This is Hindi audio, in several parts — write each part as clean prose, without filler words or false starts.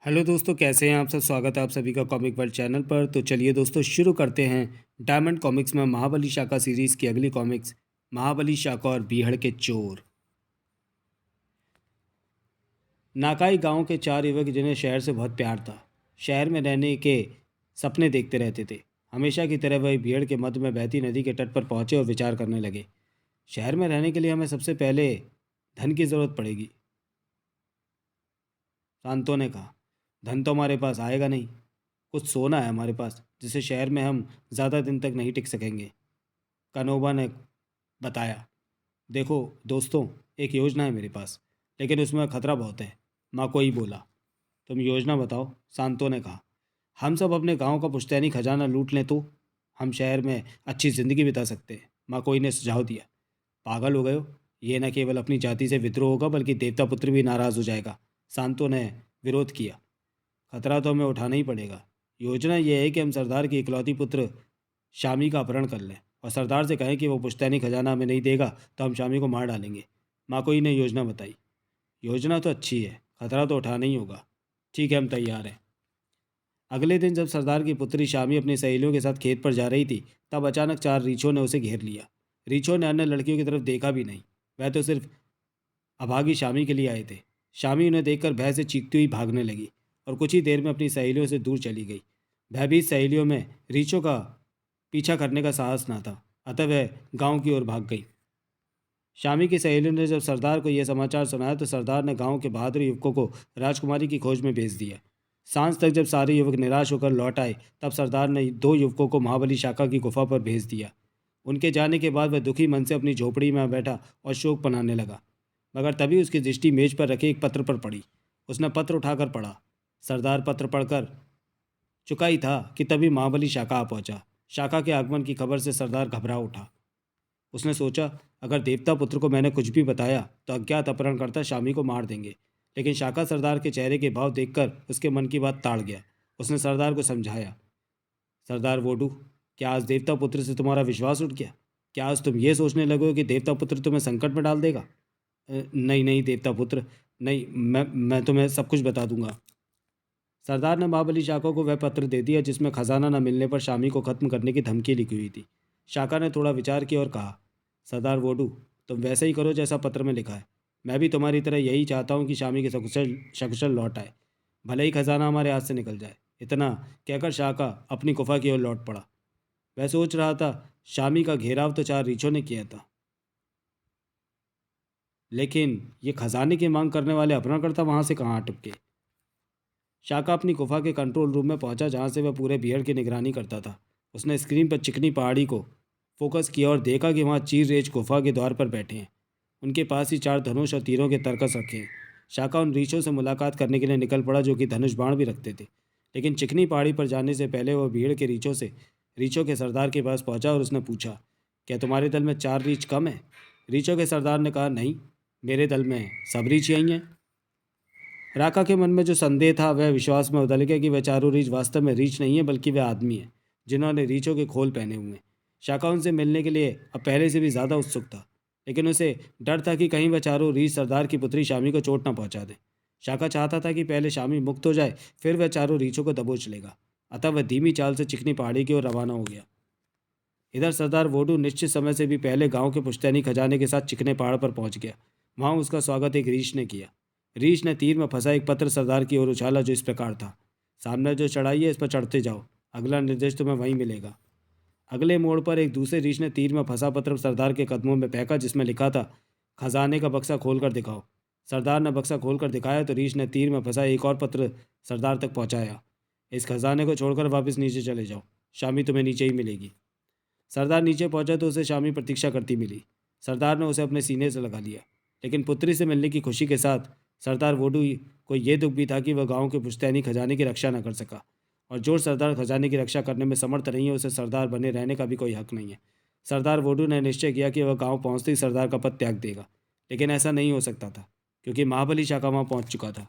हेलो दोस्तों, कैसे हैं आप सब। स्वागत है आप सभी का कॉमिक वर्ल्ड चैनल पर। तो चलिए दोस्तों, शुरू करते हैं डायमंड कॉमिक्स में महाबली शाखा सीरीज़ की अगली कॉमिक्स, महाबली शाखा और बीहड़ के चोर। नाकाई गांव के चार युवक जिन्हें शहर से बहुत प्यार था, शहर में रहने के सपने देखते रहते थे। हमेशा की तरह वही बीहड़ के मध्य में बहती नदी के तट पर पहुंचे और विचार करने लगे। शहर में रहने के लिए हमें सबसे पहले धन की ज़रूरत पड़ेगी, शांतो ने कहा। धन तो हमारे पास आएगा नहीं, कुछ सोना है हमारे पास जिसे शहर में हम ज़्यादा दिन तक नहीं टिक सकेंगे, कनोबा ने बताया। देखो दोस्तों, एक योजना है मेरे पास, लेकिन उसमें खतरा बहुत है, माकोई बोला। तुम योजना बताओ, शांतो ने कहा। हम सब अपने गांव का पुश्तैनी खजाना लूट लें तो हम शहर में अच्छी ज़िंदगी बिता सकते हैं, माकोई ने सुझाव दिया। पागल हो गए हो, ये न केवल अपनी जाति से विद्रोह होगा बल्कि देवता पुत्र भी नाराज़ हो जाएगा, शांतो ने विरोध किया। खतरा तो हमें उठाना ही पड़ेगा। योजना यह है कि हम सरदार की इकलौती पुत्र शामी का अपहरण कर लें और सरदार से कहें कि वो पुश्तैनी खजाना हमें नहीं देगा तो हम शामी को मार डालेंगे, माकोई ने योजना बताई। योजना तो अच्छी है, खतरा तो उठाना ही होगा। ठीक है, हम तैयार हैं। अगले दिन जब सरदार की पुत्री शामी अपनी सहेलियों के साथ खेत पर जा रही थी, तब अचानक चार रीछों ने उसे घेर लिया। रीछों ने अन्य लड़कियों की तरफ देखा भी नहीं, वह तो सिर्फ अभागी शामी के लिए आए थे। शामी उन्हें देखकर भय से चीखती हुई भागने लगी और कुछ ही देर में अपनी सहेलियों से दूर चली गई। भयभीत सहेलियों में रीछों का पीछा करने का साहस ना था, अतः वह गांव की ओर भाग गई। शामी की सहेलियों ने जब सरदार को यह समाचार सुनाया तो सरदार ने गांव के बहादुर युवकों को राजकुमारी की खोज में भेज दिया। सांझ तक जब सारे युवक निराश होकर लौट आए, तब सरदार ने दो युवकों को महाबली शाखा की गुफा पर भेज दिया। उनके जाने के बाद वह दुखी मन से अपनी झोपड़ी में बैठा और शोक मनाने लगा। मगर तभी उसकी दृष्टि मेज पर रखे एक पत्र पर पड़ी। उसने पत्र उठाकर पढ़ा। सरदार पत्र पढ़कर चुका ही था कि तभी महाबली शाखा आ पहुंचा। शाखा के आगमन की खबर से सरदार घबरा उठा। उसने सोचा, अगर देवता पुत्र को मैंने कुछ भी बताया तो अज्ञात अपहरणकर्ता शामी को मार देंगे। लेकिन शाखा सरदार के चेहरे के भाव देखकर उसके मन की बात ताड़ गया। उसने सरदार को समझाया। सरदार वोडू, क्या आज देवता पुत्र से तुम्हारा विश्वास उठ गया? क्या आज तुम ये सोचने लगे हो कि देवता पुत्र तुम्हें संकट में डाल देगा? नहीं नहीं देवता पुत्र, नहीं, मैं तुम्हें सब कुछ बता दूंगा। सरदार ने महाबली शाखा को वह पत्र दे दिया जिसमें खजाना न मिलने पर शामी को खत्म करने की धमकी लिखी हुई थी। शाखा ने थोड़ा विचार किया और कहा, सरदार वोडू, तुम वैसे ही करो जैसा पत्र में लिखा है। मैं भी तुम्हारी तरह यही चाहता हूँ कि शामी के सकुशल सकुशल लौट आए, भले ही खजाना हमारे हाथ से निकल जाए। इतना कहकर शाखा अपनी गुफा की ओर लौट पड़ा। वह सोच रहा था, शामी का घेराव तो चार रीछों ने किया था, लेकिन ये खजाने की मांग करने वाले अपहरणकर्ता वहां से कहाँ आ टपके। शाका अपनी गुफा के कंट्रोल रूम में पहुंचा जहां से वह पूरे बिहड़ की निगरानी करता था। उसने स्क्रीन पर चिकनी पहाड़ी को फोकस किया और देखा कि वहां चीर रेज गुफा के द्वार पर बैठे हैं। उनके पास ही चार धनुष और तीरों के तरकस रखे हैं। शाका उन रीछों से मुलाकात करने के लिए निकल पड़ा जो कि धनुष बाण भी रखते थे। लेकिन चिकनी पहाड़ी पर जाने से पहले वह भीड़ के रीछों के सरदार के पास पहुंचा और उसने पूछा, क्या तुम्हारे दल में चार रीछ कम है? रीछों के सरदार ने कहा, नहीं, मेरे दल में सब रीछ यही हैं। राका के मन में जो संदेह था वह विश्वास में बदल गया कि वह चारों रीछ वास्तव में रीछ नहीं है बल्कि वे आदमी हैं जिन्होंने रीछों के खोल पहने हुए हैं। शाका उनसे मिलने के लिए अब पहले से भी ज़्यादा उत्सुक था, लेकिन उसे डर था कि कहीं वह चारों रीछ सरदार की पुत्री शामी को चोट न पहुंचा दे। शाका चाहता था कि पहले शामी मुक्त हो जाए, फिर वह चारों रीछों को दबोच लेगा। अतः वह धीमी चाल से चिकनी पहाड़ी की ओर रवाना हो गया। इधर सरदार वोडू निश्चित समय से भी पहले गांव के पुश्तैनी खजाने के साथ चिकने पहाड़ पर पहुंच गया। वहां उसका स्वागत एक रीछ ने किया। रीछ ने तीर में फंसा एक पत्र सरदार की ओर उछाला जो इस प्रकार था, सामने जो चढ़ाई है इस पर चढ़ते जाओ, अगला निर्देश तुम्हें वहीं मिलेगा। अगले मोड़ पर एक दूसरे रीछ ने तीर में फंसा पत्र सरदार के कदमों में फेंका जिसमें लिखा था, खजाने का बक्सा खोलकर दिखाओ। सरदार ने बक्सा खोलकर दिखाया तो रीछ ने तीर में फंसा एक और पत्र सरदार तक पहुंचाया। इस खजाने को छोड़कर वापस नीचे चले जाओ, शामी तुम्हें नीचे ही मिलेगी। सरदार नीचे पहुंचा तो उसे शामी प्रतीक्षा करती मिली। सरदार ने उसे अपने सीने से लगा लिया, लेकिन पुत्री से मिलने की खुशी के साथ सरदार वोडू को यह दुख भी था कि वह गांव के पुश्तैनी खजाने की रक्षा न कर सका, और जो सरदार खजाने की रक्षा करने में समर्थ नहीं है उसे सरदार बने रहने का भी कोई हक नहीं है। सरदार वोडू ने निश्चय किया कि वह गांव पहुंचते ही सरदार का पद त्याग देगा, लेकिन ऐसा नहीं हो सकता था क्योंकि महाबली शाखा वहां पहुंच चुका था।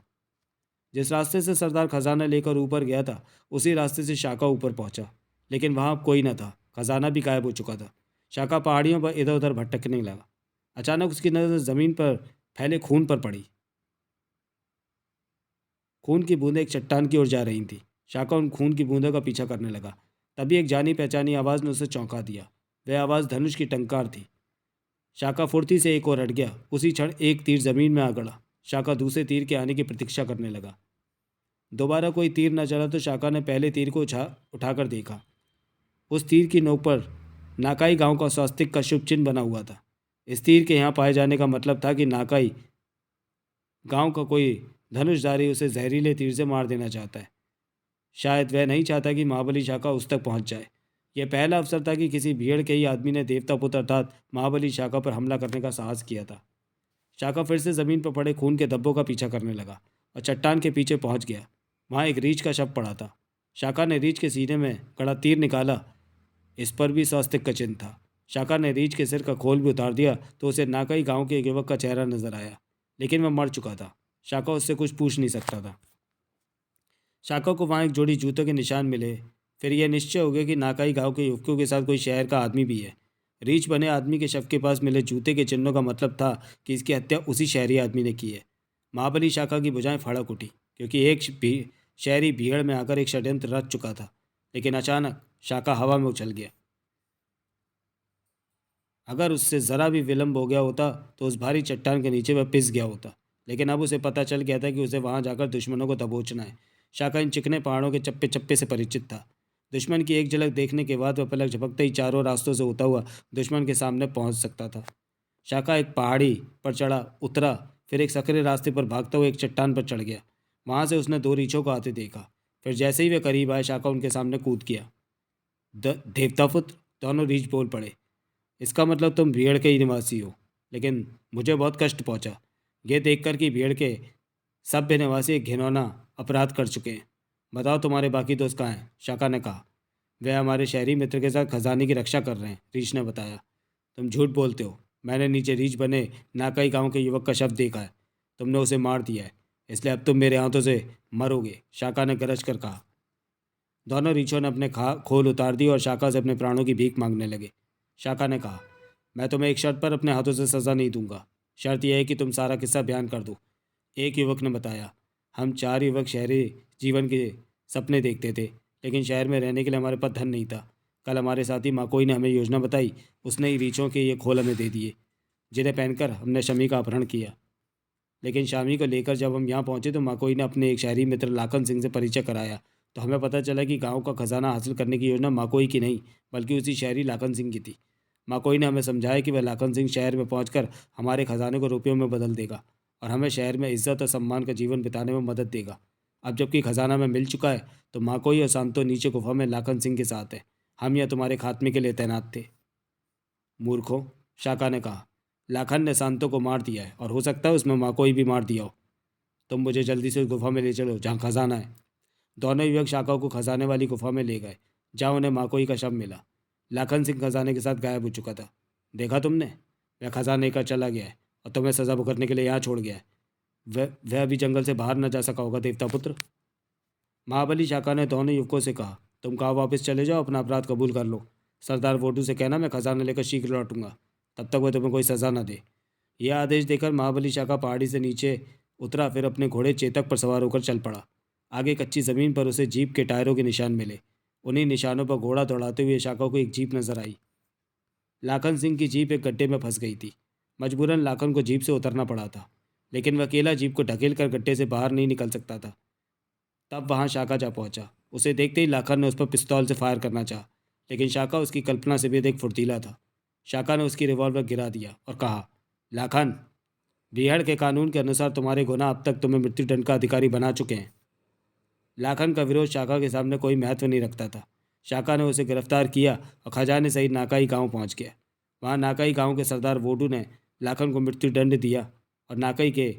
जिस रास्ते से सरदार खजाना लेकर ऊपर गया था उसी रास्ते से शाखा ऊपर पहुंचा, लेकिन वहां अब कोई न था, खजाना भी गायब हो चुका था। शाखा पहाड़ियों पर इधर उधर भटकने लगा। अचानक उसकी नज़र जमीन पर फैले खून पर पड़ी। खून की बूंदें एक चट्टान की ओर जा रही थीं। शाका उन खून की बूंदों का पीछा करने लगा। तभी एक जानी पहचानी आवाज़ ने उसे चौंका दिया। वह आवाज़ धनुष की टंकार थी। शाका फुर्ती से एक ओर हट गया। उसी क्षण एक तीर जमीन में आ गड़ा। शाका दूसरे तीर के आने की प्रतीक्षा करने लगा। दोबारा कोई तीर न चला तो शाका ने पहले तीर को उठाकर देखा। उस तीर की नोक पर नाकाई गांव का स्वास्तिक का शुभ चिन्ह बना हुआ था। इस तीर के यहाँ पाए जाने का मतलब था कि नाकाई गांव का कोई धनुषधारी उसे जहरीले तीर से मार देना चाहता है। शायद वह नहीं चाहता कि महाबली शाका उस तक पहुंच जाए। यह पहला अवसर था कि किसी भीड़ के ही आदमी ने देवता पुत्र अर्थात महाबली शाका पर हमला करने का साहस किया था। शाका फिर से जमीन पर पड़े खून के धब्बों का पीछा करने लगा और चट्टान के पीछे पहुंच गया। वहां एक रीछ का शव पड़ा था। शाका ने रीछ के सीने में गड़ा तीर निकाला। इस पर भी स्वास्तिक का चिन्ह था। शाका ने रीछ के सिर का खोल भी उतार दिया तो उसे नाकाई गांव के एक युवक का चेहरा नजर आया, लेकिन वह मर चुका था। शाका उससे कुछ पूछ नहीं सकता था। शाका को वहाँ एक जोड़ी जूतों के निशान मिले। फिर यह निश्चय हो गया कि नाकाई गांव के युवकों के साथ कोई शहर का आदमी भी है। रीछ बने आदमी के शव के पास मिले जूते के चिन्हों का मतलब था कि इसकी हत्या उसी शहरी आदमी ने की है। महाबली शाका की भुजाएं फड़क उठी, क्योंकि एक शहरी भीड़ में आकर एक षड्यंत्र रच चुका था। लेकिन अचानक शाका हवा में उछल गया। अगर उससे ज़रा भी विलंब हो गया होता तो उस भारी चट्टान के नीचे वह पिस गया होता। लेकिन अब उसे पता चल गया था कि उसे वहां जाकर दुश्मनों को दबोचना है। शाका इन चिकने पहाड़ों के चप्पे चप्पे से परिचित था। दुश्मन की एक झलक देखने के बाद वह पलक झपकते ही चारों रास्तों से होता हुआ दुश्मन के सामने पहुंच सकता था। शाका एक पहाड़ी पर चढ़ा उतरा, फिर एक सकरे रास्ते पर भागता हुआ एक चट्टान पर चढ़ गया। वहां से उसने दो रीछों को आते देखा। फिर जैसे ही वे करीब आए, शाका उनके सामने कूद गया। देवतापुत्र, दोनों रीछ बोल पड़े। इसका मतलब तुम भीड़ के ही निवासी हो, लेकिन मुझे बहुत कष्ट पहुंचा यह देखकर कि भीड़ के सभ्य निवासी एक घिनौना अपराध कर चुके हैं। बताओ तुम्हारे बाकी दोस्त कहाँ हैं? शाका ने कहा। वे हमारे शहरी मित्र के साथ खजाने की रक्षा कर रहे हैं, रीछ ने बताया। तुम झूठ बोलते हो। मैंने नीचे रीछ बने नाकाई गांव के युवक का शव देखा है। तुमने उसे मार दिया है, इसलिए अब तुम मेरे हाथों से मरोगे, शाका ने गरज कर कहा। दोनों रीछों ने अपने खोल उतार दी और शाका से अपने प्राणों की भीख मांगने लगे। शाका ने कहा, मैं तुम्हें एक शर्त पर अपने हाथों से सज़ा नहीं दूंगा। शर्त यह है कि तुम सारा किस्सा बयान कर दो। एक युवक ने बताया, हम चार युवक शहरी जीवन के सपने देखते थे, लेकिन शहर में रहने के लिए हमारे पास धन नहीं था। कल हमारे साथी माकोई ने हमें योजना बताई। उसने ही रीछों के ये खोल हमें दे दिए, जिन्हें पहनकर हमने शमी का अपहरण किया। लेकिन शामी को लेकर जब हम यहाँ पहुँचे तो माकोई ने अपने एक शहरी मित्र लाखन सिंह से परिचय कराया। तो हमें पता चला कि गांव का खजाना हासिल करने की योजना माकोई की नहीं, बल्कि उसी शहरी लाखन सिंह की थी। माकोई ने हमें समझाया कि वह लाखन सिंह शहर में पहुंचकर हमारे खजाने को रुपयों में बदल देगा और हमें शहर में इज्जत और सम्मान का जीवन बिताने में मदद देगा। अब जबकि खजाना में मिल चुका है तो माकोई और शांतो नीचे गुफा में लाखन सिंह के साथ है। हम यह तुम्हारे खात्मे के लिए तैनात थे। मूर्खों, शाका ने कहा, लाखन ने शांतो को मार दिया है और हो सकता है उसमें माकोई भी मार दिया हो। तुम मुझे जल्दी से उस गुफा में ले चलो जहाँ खजाना है। दोनों युवक शाका को खजाने वाली गुफा में ले गए, जहाँ उन्हें माकोई का शव मिला। लाखन सिंह खजाने के साथ गायब हो चुका था। देखा तुमने, वह खजाने का चला गया है और तुम्हें सजा भुगतने के लिए यहाँ छोड़ गया है। वह अभी जंगल से बाहर न जा सका होगा देवता पुत्र। महाबली शाका ने दोनों युवकों से कहा, तुम कहाँ वापस चले जाओ, अपना अपराध कबूल कर लो। सरदार वोटू से कहना मैं खजाना लेकर शीघ्र लौटूंगा, तब तक वह तुम्हें कोई सजा न दे। यह आदेश देकर महाबली शाका पहाड़ी से नीचे उतरा, फिर अपने घोड़े चेतक पर सवार होकर चल पड़ा। आगे कच्ची ज़मीन पर उसे जीप के टायरों के निशान मिले। उन्हीं निशानों पर घोड़ा दौड़ाते हुए शाका को एक जीप नजर आई। लाखन सिंह की जीप एक गड्ढे में फंस गई थी। मजबूरन लाखन को जीप से उतरना पड़ा था, लेकिन वह अकेला जीप को ढकेल कर गड्ढे से बाहर नहीं निकल सकता था। तब वहां शाका जा पहुंचा। उसे देखते ही लाखन ने उस पर पिस्तौल से फायर करना चाहा, लेकिन शाका उसकी कल्पना से भी अधिक फुर्तीला था। शाका ने उसकी रिवॉल्वर गिरा दिया और कहा, लाखन, बिहार के कानून के अनुसार तुम्हारे गुनाह अब तक तुम्हें मृत्युदंड का अधिकारी बना चुके हैं। लाखन का विरोध शाका के सामने कोई महत्व नहीं रखता था। शाका ने उसे गिरफ्तार किया और खजाने सहित नाकाई गांव पहुंच गया। वहां नाकाई गांव के सरदार वोडू ने लाखन को मृत्युदंड दिया और नाकाई के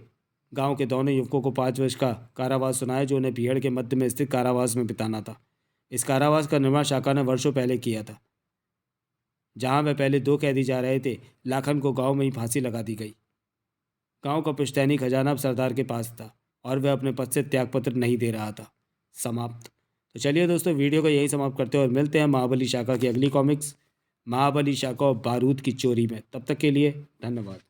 गांव के दोनों युवकों को 5 वर्ष का कारावास सुनाया, जो उन्हें भीड़ के मध्य में स्थित कारावास में बिताना था। इस कारावास का निर्माण शाका ने वर्षों पहले किया था। जहां वह पहले 2 कैदी जा रहे थे, लाखन को गांव में ही फांसी लगा दी गई। गांव का पुश्तैनी खजाना अब सरदार के पास था और वह अपने पद से त्यागपत्र नहीं दे रहा था। समाप्त। तो चलिए दोस्तों, वीडियो को यहीं समाप्त करते हैं और मिलते हैं महाबली शाका की अगली कॉमिक्स महाबली शाका और बारूद की चोरी में। तब तक के लिए धन्यवाद।